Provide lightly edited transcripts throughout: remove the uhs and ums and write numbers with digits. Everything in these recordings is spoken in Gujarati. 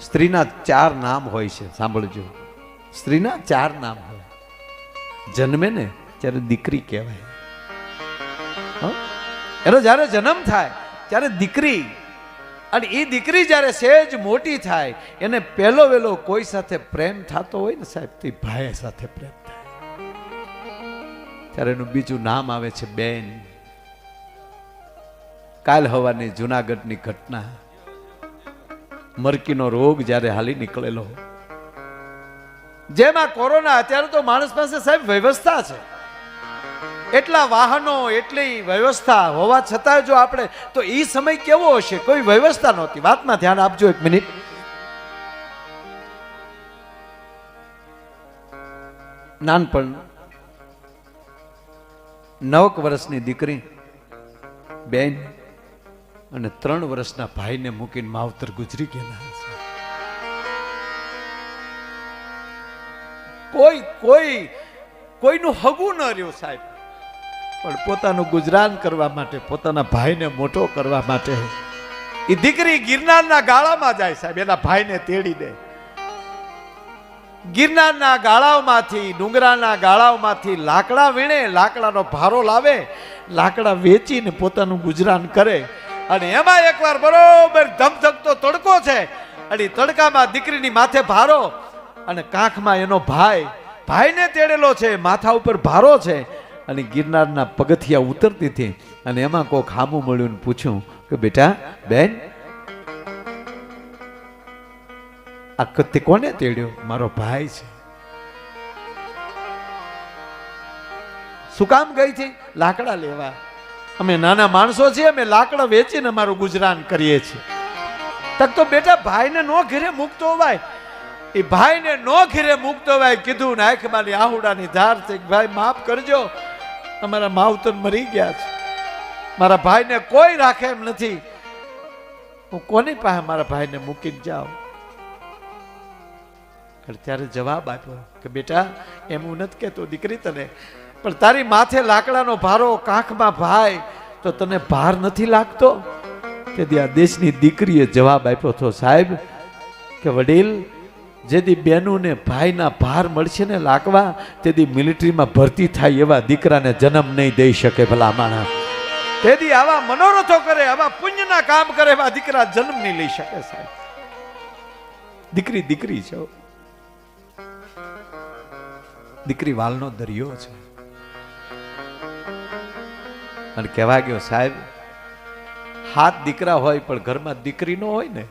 સ્ત્રીના 4 નામ હોય છે, સાંભળજો. સ્ત્રીના 4 નામ હોય. જન્મે ને ત્યારે દીકરી કહેવાય. એનો જ્યારે જન્મ થાય ત્યારે દીકરી, અને એ દીકરી જ્યારે સહેજ મોટી થાય એને પહેલો વેલો કોઈ સાથે પ્રેમ થતો હોય ને સાહેબ, તે ભાઈ સાથે પ્રેમ થાય. ત્યારે એનું બીજું નામ આવે છે બેન. કાલ હવાની જુનાગઢની ઘટના, મરકીનો રોગ જ્યારે હાલી નીકળેલો, જેમાં કોરોના, અત્યારે તો માણસ પાસે સાહેબ વ્યવસ્થા છે, એટલા વાહનો, એટલી વ્યવસ્થા હોવા છતાં જો આપણે, તો એ સમય કેવો હશે, કોઈ વ્યવસ્થા નહોતી. વાતમાં ધ્યાન આપજો એક મિનિટ. નાનપણ 9 વર્ષની દીકરી બેન અને 3 વર્ષના ભાઈને મૂકીને માવતર ગુજરી ગયેલા છે. કોઈનું હગું ન રહ્યું સાહેબ, પણ પોતાનું ગુજરાન કરવા માટે, પોતાના ભાઈને મોટો કરવા માટે એ દીકરી ગિરનારના ગાળામાં જાય સાહેબ, એના ભાઈને તેડી દે. ગિરનારના ગાળાઓમાંથી, ડુંગરાના ગાળાઓમાંથી લાકડા વીણે, લાકડાનો ભારો લાવે, લાકડા વેચીને પોતાનું ગુજરાન કરે. અને એમાં એકવાર બરોબર ધમધમતો તડકો છે, અને તડકામાં દીકરીની માથે ભારો, અને કાંખમાં એનો ભાઈને તેડેલો છે, માથા ઉપર ભારો છે, અને ગિરનારના પગથિયા ઉતરતી હતી. અને એમાં કોક હામું મળ્યું, પૂછ્યું કે બેટા બેન, આ કત્તે કોને તેડ્યો? મારો ભાઈ છે. શું કામ ગઈ છે? લાકડા લેવા. અમે નાના માણસો છીએ, અમે લાકડા વેચીને અમારું ગુજરાન કરીએ છીએ. તક તો બેટા ભાઈને નો ઘરે મૂકતો હોય, એ ભાઈને નો ઘરે મૂકતો હોય. કીધું ને આંખમાંની આહુડાની ધાર છે, ભાઈ માફ કરજો, અમારા માવતર મરી ગયા છે, મારા ભાઈને કોઈ રાખે એમ નથી, હું કોની પાસે મારા ભાઈને મૂકીને જાઉં? ત્યારે જવાબ આપ્યો કે બેટા, એમ હું નથી કહેતો દીકરી તને, પણ તારી માથે લાકડાનો ભારો, કાંખમાં ભાઈ, તો તને ભાર નથી લાગતો? તેથી આ દેશની દીકરીએ જવાબ આપ્યો હતો સાહેબ કે વડીલ, જેથી બહેનોને ભાઈના ભાર મળશે ને લાગવા, તેથી મિલિટરીમાં ભરતી થાય એવા દીકરાને જન્મ નહીં દઈ શકે ભલા માણસ. તેથી આવા મનોરથો કરે, આવા પુણ્યના કામ કરે એવા દીકરા જન્મ નહીં લઈ શકે સાહેબ. દીકરી દીકરી છે, દીકરી વાલનો દરિયો છે. અને કહેવા ગયો સાહેબ, 7 દીકરા હોય પણ ઘરમાં દીકરી ન હોય ને,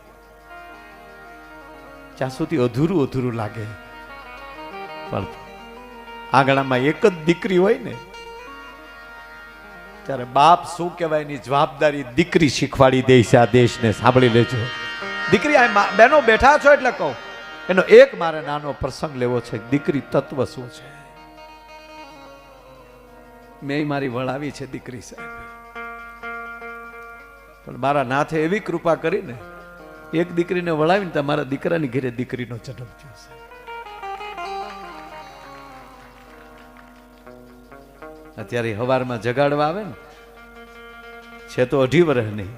ત્યાં સુધી અધૂરું અધૂરું લાગે. પણ આંગણામાં એક જ દીકરી હોય ને, ત્યારે બાપ શું કહેવાય એની જવાબદારી દીકરી શીખવાડી દે છે આ દેશને. સાંભળી લેજો દીકરી, આ બહેનો બેઠા છો એટલે કહું, એનો એક મારે નાનો પ્રસંગ લેવો છે. દીકરી તત્વ શું છે? મેં મારી વળાવી છે દીકરી સાહેબ, પણ મારા નાથે એવી કૃપા કરીને એક દીકરીને વળાવીને તમારા દીકરાની ઘરે દીકરીનો જન્મ થયો છે. અત્યારે હવારમાં જગાડવા આવે ને, છે તો 2.5 વર્ષની.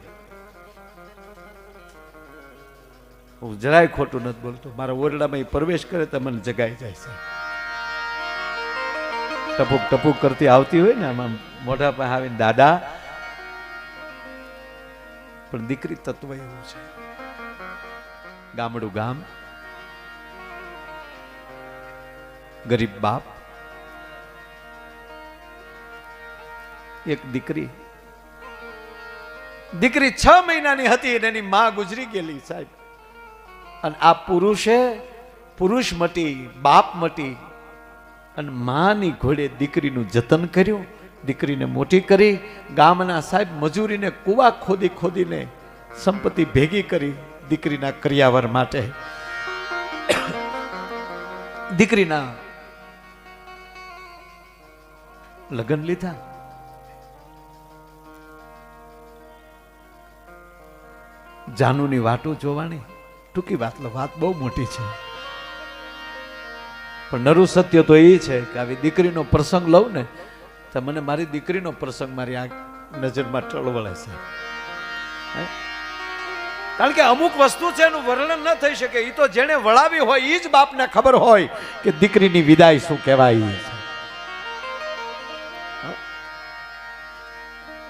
હું જરાય ખોટું નથી બોલતો, મારા ઓરડામાં એ પ્રવેશ કરે તો મને જગાઈ જાય છે. ટપુક ટપુક કરતી આવતી હોય ને, આમાં મોઢા પાસે આવીને દાદા. પણ દીકરી તત્વ એવું છે. ગામડું ગામ, ગરીબ બાપ, એક દીકરી 6 મહિનાની હતી અને એની માં ગુજરી ગયેલી સાહેબ. અને આ પુરુષ મટી, બાપ મટી, અને માની ઘોડે દીકરીનું જતન કર્યું, દીકરીને મોટી કરી. ગામના સાહેબ મજૂરીને કુવા ખોદીને સંપત્તિ ભેગી કરી દીકરીના કરિયાવર માટે. દીકરીના લગ્ન લીધા. જાનુની વાટું જોવાની. ટૂંકી વાત બહુ મોટી છે, પણ નરું સત્ય તો એ છે કે આવી દીકરીનો પ્રસંગ લઉં ને તો મને મારી દીકરીનો પ્રસંગ મારી આ નજરમાં ટળવળે છે. કારણ કે અમુક વસ્તુ છે એનું વર્ણન ન થઈ શકે. એ તો જેને વળાવી હોય એ જ બાપને ખબર હોય કે દીકરીની વિદાય શું કહેવાય.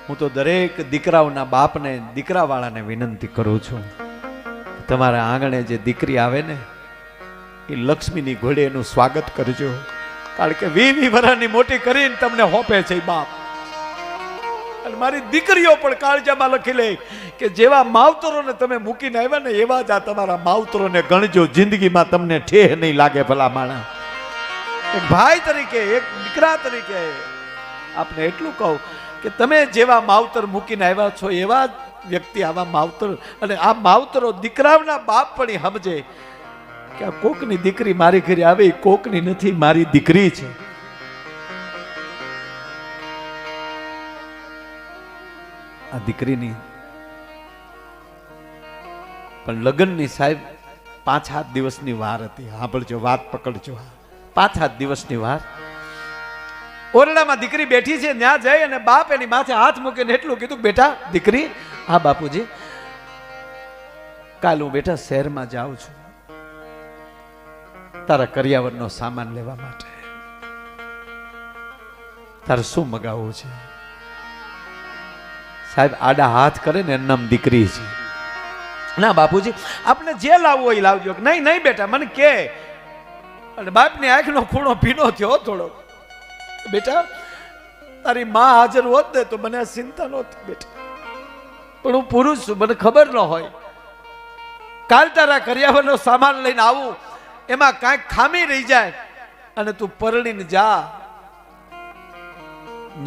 હું તો દરેક દીકરાઓના બાપને દીકરાવાળાને વિનંતી કરું છું, તમારા આંગણે જે દીકરી આવે ને એ લક્ષ્મીની ઘોડે એનું સ્વાગત કરજો. કારણ કે 20 વર્ષની મોટી કરીને તમને હોપે છે બાપ. અને મારી દીકરીઓ પણ કાળજામાં લખી લે કે જેવા માવતરોને તમે મૂકીને આવ્યા ને એવા જ આ તમારા માવતરોને ગણજો. જિંદગીમાં તમને ઠેહ નહીં લાગે. ભલા માણા, એક ભાઈ તરીકે, એક દીકરા તરીકે આપને એટલું કહું કે તમે જેવા માવતર મૂકીને આવ્યા છો એવા વ્યક્તિ આવા માવતર, અને આ માવતરો દીકરાઓના બાપ પણ સમજે કે આ કોકની દીકરી મારી ઘરે આવે, કોકની નથી, મારી દીકરી છે. આ દીકરીની પણ લગ્નની સાહેબ 5-7 દિવસની વાર હતી. સાંભળજો, વાત પકડજો. 5-7 દિવસની વાર. ઓરડામાં દીકરી બેઠી છે, ત્યાં જઈ અને બાપ એની માથે હાથ મૂકીને એટલું કીધું, બેટા દીકરી, હા બાપુજી, કાલ હું બેટા શહેરમાં જાઉં છું તારા કરિયાવરનો સામાન લેવા માટે. તારે શું મગાવવું છે? સાહેબ આડા હાથ કરે ને એમ દીકરી છે. ના બાપુજી, આપણે જે લાવવું હોય લાવજો. નહીં નહીં બેટા, મને કે. અને બાપની આંખનો ખૂણો ભીનો થયો થોડો. બેટા તારી માં હાજર હોત ને તો મને આ ચિંતા નહોતી બેટા, પણ હું પુરુષ છું, મને ખબર ન હોય. કાલ તારા કરિયાવરનો સામાન લઈને આવું, એમાં કાંઈક ખામી રહી જાય અને તું પરણીને જા,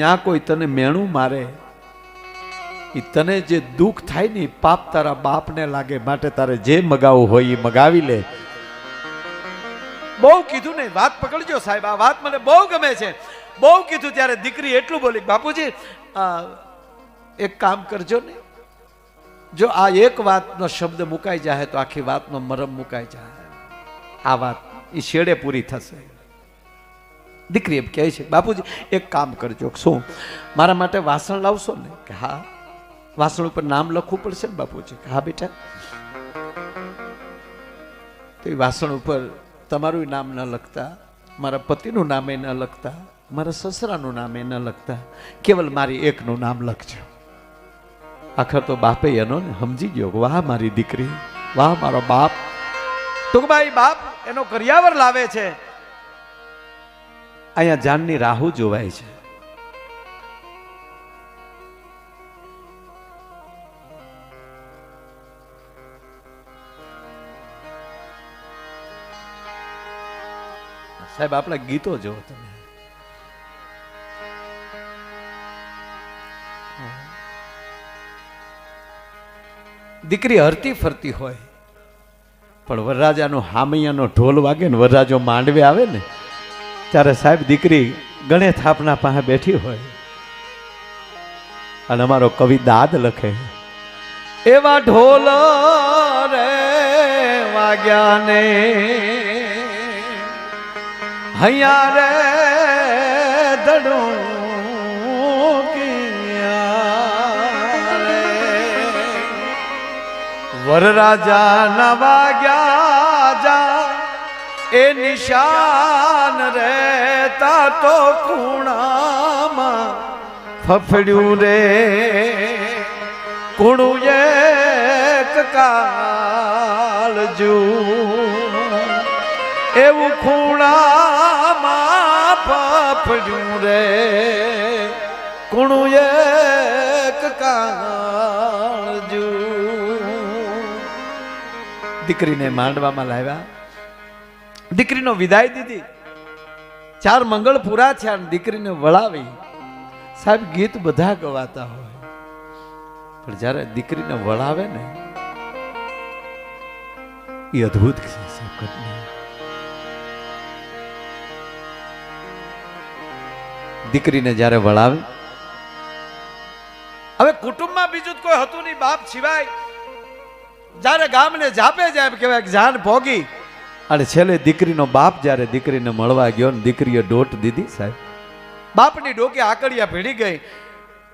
ન્યા કોઈ તને મેણું મારે, એ તને જે દુઃખ થાય ને પાપ તારા બાપને લાગે. માટે તારે જે મગાવવું હોય એ મગાવી લે. બહુ કીધું ને, વાત પકડજો સાહેબ, આ વાત મને બહુ ગમે છે. બહુ કીધું ત્યારે દીકરી એટલું બોલી, બાપુજી એક કામ કરજો ને, જો આ એક વાતનો શબ્દ મુકાઈ જાય તો આખી વાતનો મરમ મુકાઈ જાય. આ વાત એ છેડે પૂરી થશે. દીકરી એમ કહે છે, બાપુજી એક કામ કરજો. શું? મારા માટે વાસણ લાવશો ને? કે હા. વાસણ ઉપર નામ લખવું પડશે ને બાપુજી? હા બેટા. તો એ વાસણ ઉપર તમારું નામ ન લખતા, મારા પતિનું નામે ન લખતા, મારા સસરાનું નામે ન લખતા, કેવલ મારી એકનું નામ લખજો. આખર તો બાપે એનો ને સમજી ગયો, વાહ મારી દીકરી, વાહ મારો બાપ. ટૂંકમાં બાપ એનો કરિયાવર લાવે છે. અહીંયા જાનની રાહુ જોવાય છે. સાહેબ આપણા ગીતો જો તમે, દીકરી હરતી ફરતી હોય પણ વરરાજાનો હામૈયાનો ઢોલ વાગે ને વરરાજો માંડવે આવે ને ત્યારે સાહેબ દીકરી ગણે થાપના પાસે બેઠી હોય અને અમારો કવિ દાદ લખે, એવા ઢોલ રે વાગ્યા ને હૈયા રે ધડું વરરાજા ના વાગ્યા જા એ નિશાન રહેતા તો ખૂણામાં ફફડ્યું રે કુણું એક કાળજુ એવું ખૂણામાં ફફડ્યું રે કુણું એક કાળજુ. દીકરીને માંડવામાં લાવ્યા, દીકરીનો વિદાય દીધી, 4 મંગળ પૂરા થયા, દીકરીને વળાવી. સાહેબ ગીત બધા ગવાતા હોય પણ જ્યારે દીકરીને વળાવે ને એ અદ્ભુત છે. દીકરીને જ્યારે વળાવે, હવે કુટુંબમાં બીજું કોઈ હતું નહીં બાપ સિવાય. જ્યારે ગામને જાપે જાય કહેવાય જાન ભોગી, અને છેલ્લે દીકરીનો બાપ જ્યારે દીકરીને મળવા ગયો ને દીકરીએ ડોટ દીધી સાહેબ, બાપની ડોકે આકડિયા ભીડી ગઈ.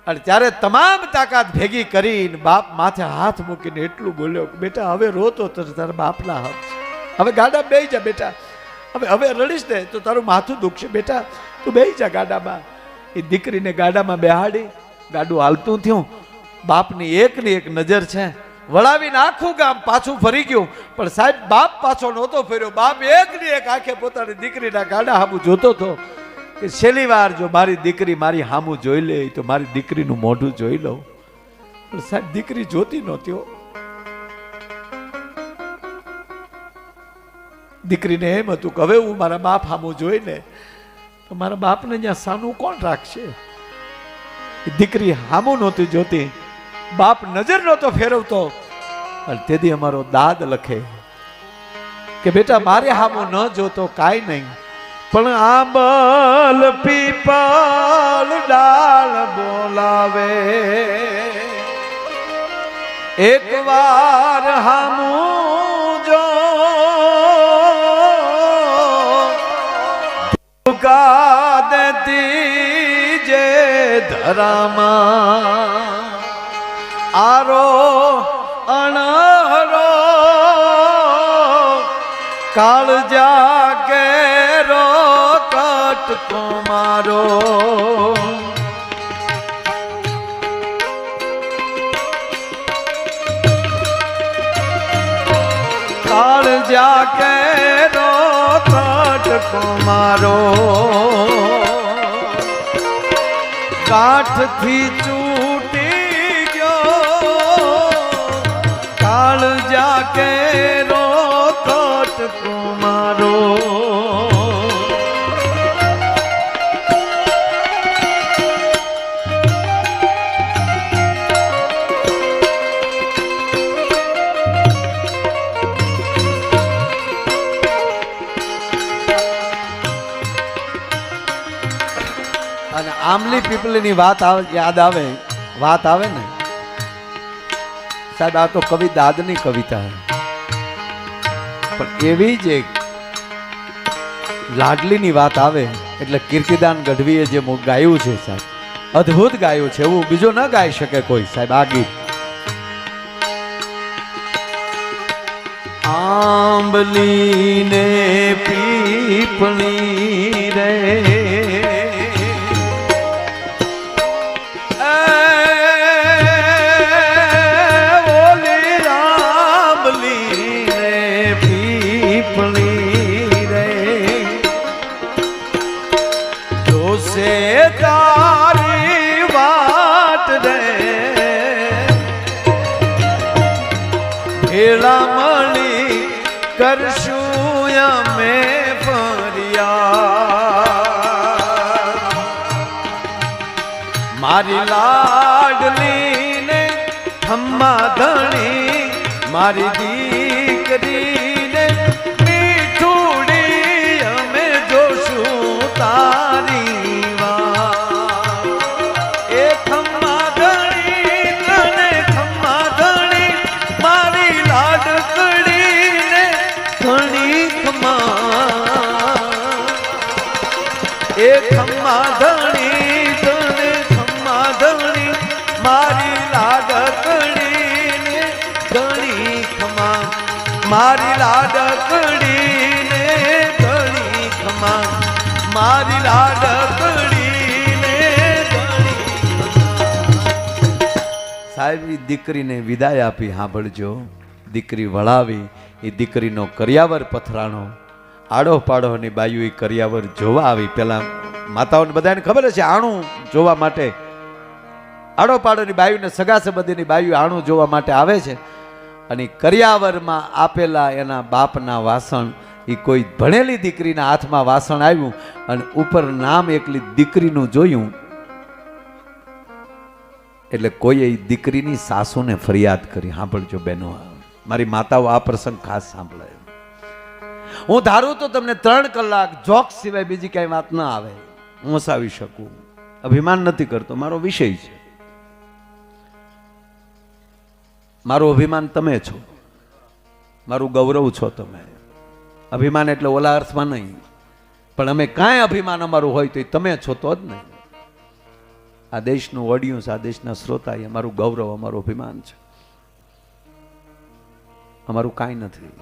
અને ત્યારે તમામ તાકાત ભેગી કરીને બાપ માથે હાથ મૂકીને એટલું બોલ્યો કે બેટા હવે રોતો તો તારા બાપના હક છે, હવે ગાડા બેહી જા બેટા, હવે રડીશ ને તો તારું માથું દુખશે બેટા, તું બેહી જા ગાડામાં. એ દીકરીને ગાડામાં બેહાડી ગાડું હાલતું થયું. બાપની એકની એક નજર છે, વળાવીને આખું ગામ પાછું ફરી ગયું, પણ સાહેબ બાપ પાછો નહોતો ફર્યો. બાપ એકની એક આંખે પોતાની દીકરીના ગાડા હામું જોતો હતો કે છેલ્લી વાર જો મારી દીકરી મારી હામું જોઈ લે તો મારી દીકરીનું મોઢું જોઈ લઉં. પણ સાહેબ દીકરી જોતી નહોતી. દીકરીને એમ હતું કે હવે હું મારા બાપ હામું જોઈ લે તો મારા બાપને ત્યાં સાનું કોણ રાખશે. દીકરી હામું નહોતી જોતી, બાપ નજર નહોતો ફેરવતો. અને તેથી અમારો દાદ લખે કે બેટા મારે હામું ન જોતો કાંઈ નહીં, પણ આંબલ પીપલ ડાળ બોલાવે, એક વાર હામું જો ધુકા દેતી જે ધરામાં આરો અણહરો કાળજા કેરો કટકો મારો. કાળજા કેરો કટકો મારો, કાઠથી ચૂટી ગયો કાળજા કેરો કટકો મારો. અને આમલી પીપળીની વાત યાદ આવે, વાત આવે ને સાહેબ, આ તો કવિ દાદની કવિતા પણ એવી જ એક લાડલીની વાત આવે એટલે કીર્તિદાન ગઢવીએ જે ગાયું છે સાહેબ, અદ્ભુત ગાયું છે, એવું બીજો ન ગાઈ શકે કોઈ સાહેબ. આ ગીત આંબલી ને પીપળી રે મળી કરશું અમે ફરિયાદ. મારી લાડલીને ખમ્મા ધણી, મારી દીકરીને મીઠુડી અમે જોશું તારી વાત. એ ખમ્મા ધણી તને ખમ્મા ધણી મારી લાડકડીને ઘણી ખમ્મા. એ ખમ્મા ધણી તને ખમ્મા ધણી મારી લાડકડીને ઘણી ખમ્મા. મારી લાડકડીને ઘણી ખમ્મા. મારી લાડકડીને ઘણી ખમ્મા. સાહેબ દીકરીને વિદાય આપી સાંભળજો. દીકરી વળાવી, એ દીકરીનો કરિયાવર પથરાણો. આડો પાડોની બાયુ એ કરિયાવર જોવા આવી. પેલા માતાઓને બધાને ખબર છે આણું જોવા માટે, આડો પાડોની બાયુને સગા સંબંધીની બાયુ આણું જોવા માટે આવે છે. અને કરિયાવરમાં આપેલા એના બાપના વાસણ, એ કોઈ ભણેલી દીકરીના હાથમાં વાસણ આવ્યું અને ઉપર નામ એકલી દીકરીનું જોયું એટલે કોઈએ દીકરીની સાસુને ફરિયાદ કરી. સાંભળજો બહેનો, મારી માતાઓ આ પ્રસંગ ખાસ સાંભળે. હું ધારું તો તમને 3 કલાક જોક સિવાય બીજી કઈ વાત ના આવે હું હસાવી શકું. અભિમાન નથી કરતો, મારો વિષય છે. મારું અભિમાન તમે છો, મારું ગૌરવ છો તમે. અભિમાન એટલે ઓલા અર્થમાં નહીં, પણ અમે કાંઈ અભિમાન અમારું હોય તો તમે છો તો જ નહીં. આ દેશનું ઓડિયન્સ, આ દેશના શ્રોતા એ અમારું ગૌરવ, અમારું અભિમાન છે. અમારું કાંઈ નથી.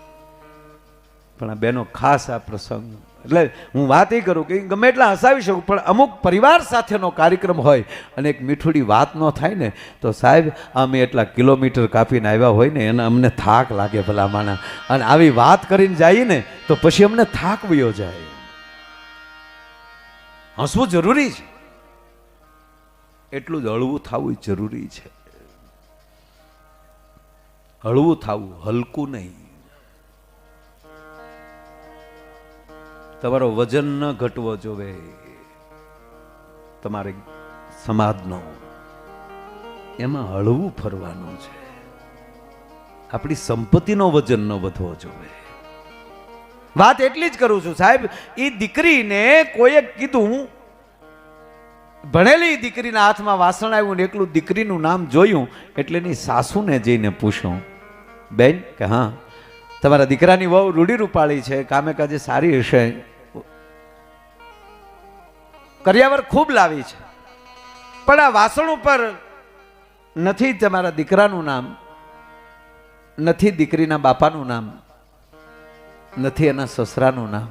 પણ આ બેનો ખાસ આ પ્રસંગ, એટલે હું વાત એ કરું કે ગમે એટલા હસાવી શકું, પણ અમુક પરિવાર સાથેનો કાર્યક્રમ હોય અને એક મીઠુડી વાત ન થાય ને તો સાહેબ અમે એટલા કિલોમીટર કાપીને આવ્યા હોય ને એને અમને થાક લાગે ભલામાના. અને આવી વાત કરીને જઈએ ને તો પછી અમને થાક વયો જાય. હસવું જરૂરી છે, એટલું જ હળવું થવું જરૂરી છે. હળવું થવું, હલકું નહીં. તમારો વજન ન ઘટવો જોવે, તમારે સમાજનો એમાં હળવું ફરવાનું છે. આપણી સંપત્તિનો વજન ન વધવો જોવે. વાત એટલી જ કરું છું સાહેબ, એ દીકરીને કોઈએ કીધું, ભણેલી દીકરીના હાથમાં વાસણ આવ્યું ને એકલું દીકરીનું નામ જોયું એટલે એની સાસુને જઈને પૂછ્યું, બેન કે હા તમારા દીકરાની વહુ રૂડી રૂપાળી છે, કામે કાજે સારી હશે, કરિયાવર ખૂબ લાવી છે, પણ આ વાસણ ઉપર નથી તમારા દીકરાનું નામ, નથી દીકરીના બાપાનું નામ, નથી એના સસરાનું નામ,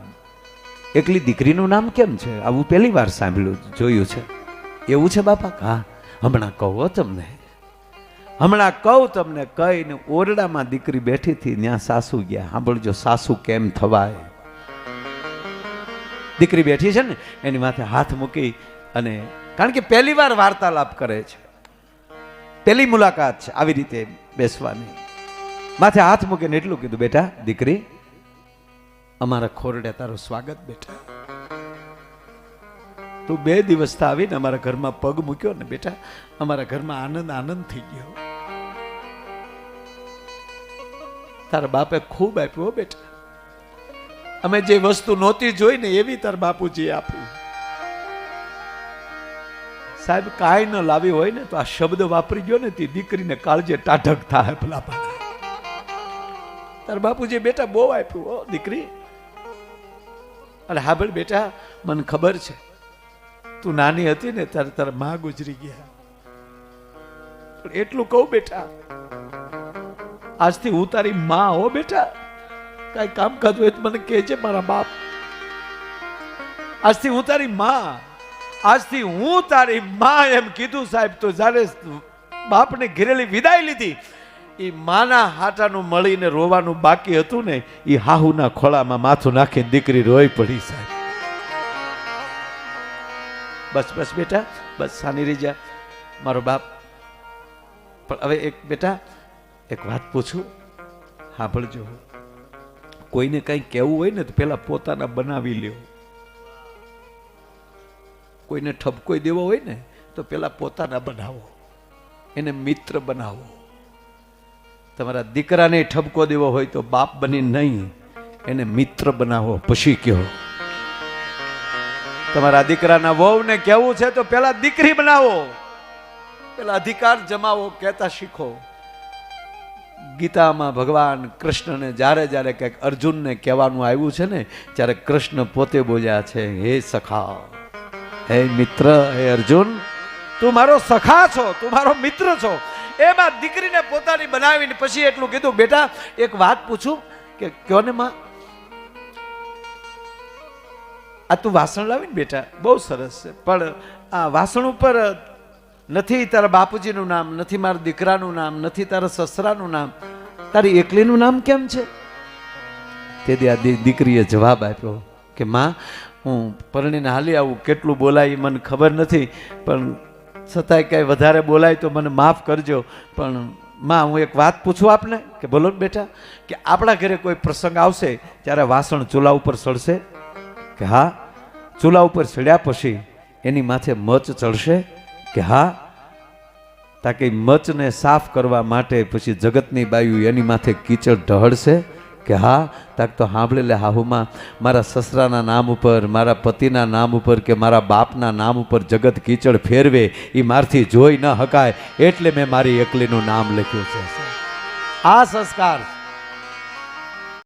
એકલી દીકરીનું નામ કેમ છે? આવું પહેલી વાર સાંભળ્યું, જોયું છે. એવું છે બાપા? હા હમણાં કહો તમને, હમણાં કહું તમને. કહીને ઓરડામાં દીકરી બેઠી હતી, ત્યાં સાસુ ગયા. સાંભળજો સાસુ કેમ થવાય. દીકરી બેઠી છે ને એની માથે હાથ મૂકી, અને કારણ કે પહેલી વાર વાર્તાલાપ કરે છે, પહેલી મુલાકાત છે આવી રીતે બેસવાની, માથે હાથ મૂકીને એટલું કીધું, બેટા દીકરી અમારા ખોરડે તારું સ્વાગત. બેટા તું 2 દિવસથી આવીને અમારા ઘરમાં પગ મૂક્યો ને બેટા, અમારા ઘરમાં આનંદ આનંદ થઈ ગયો. તારા બાપે ખૂબ આપ્યું બેટા, અમે જે વસ્તુ નહોતી જોઈ ને એવી તાર બાપુજી આપી. સાહેબ કાંઈ ન લાવી હોય ને તો આ શબ્દ વાપરી ગયો ને તે દીકરીને કાળજે ટાઢક થાય. ભલા તાર બાપુજી બેટા બહુ આપ્યું હો દીકરી. અને હા ભાઈ બેટા મને ખબર છે તું નાની હતી ને ત્યારે તારા માં ગુજરી ગયા, પણ એટલું કહું બેટા આજથી હું તારી માં હો બેટા. કઈ કામ કરતું હોય તો મને કહેજે મારા બાપ. આજથી હું તારી માં, આજથી હું તારી માં એમ કીધું સાહેબ. તો જ્યારે બાપને ઘેરેલી વિદાય લીધી, એ માના હાટાનું મળીને રોવાનું બાકી હતું ને, એ હાહુના ખોળામાં માથું નાખીને દીકરી રોઈ પડી સાહેબ. બસ બસ બેટા બસ, સાની રહી જા મારો બાપ. પણ હવે એક બેટા એક વાત પૂછું, સાંભળજો. કોઈને કંઈ કહેવું હોય ને તો પેલા પોતાના બનાવી લ્યો. કોઈને ઠપકો દેવો હોય ને તો પેલા પોતાના બનાવો, એને મિત્ર બનાવો. તમારા દીકરાને ઠપકો દેવો હોય તો બાપ બની નહીં, એને મિત્ર બનાવો પછી કહો. તમારા દીકરાના વહુને કહેવું છે તો પેલા દીકરી બનાવો, પેલા અધિકાર જમાવો, કહેતા શીખો. ગીતામાં ભગવાન કૃષ્ણને જ્યારે જ્યારે કંઈક અર્જુનને કહેવાનું આવ્યું છે ને, ત્યારે કૃષ્ણ પોતે બોલ્યા છે, હે સખા, હે મિત્ર, હે અર્જુન, તું મારો સખા છો, તું મારો મિત્ર છો. એમાં દીકરીને પોતાની બનાવીને પછી એટલું કીધું, બેટા એક વાત પૂછું કે કયો ને માં, આ તું વાસણ લાવીને બેટા બહુ સરસ છે, પણ આ વાસણ ઉપર નથી તારા બાપુજીનું નામ, નથી મારા દીકરાનું નામ, નથી તારા સસરાનું નામ, તારી એકલીનું નામ કેમ છે? તેથી આ દીકરીએ જવાબ આપ્યો કે માં હું પરણીને હાલી આવું, કેટલું બોલાય મને ખબર નથી, પણ છતાંય કાંઈ વધારે બોલાય તો મને માફ કરજો. પણ માં હું એક વાત પૂછું આપને, કે બોલો ને બેટા, કે આપણા ઘરે કોઈ પ્રસંગ આવશે ત્યારે વાસણ ચૂલા ઉપર ચડશે? કે હા. ચૂલા ઉપર ચડ્યા પછી એની માથે મચ ચડશે? કે હા. તાકે મચને સાફ કરવા માટે પછી જગતની બાયુ એની માથે કીચડ ઢળશે? કે હા. તાક તો સાંભળી લે હાહુમાં, મારા સસરાના નામ ઉપર, મારા પતિના નામ ઉપર કે મારા બાપના નામ ઉપર જગત કીચડ ફેરવે એ મારથી જોઈ ન હકાય, એટલે મેં મારી એકલીનું નામ લખ્યું છે. આ સંસ્કાર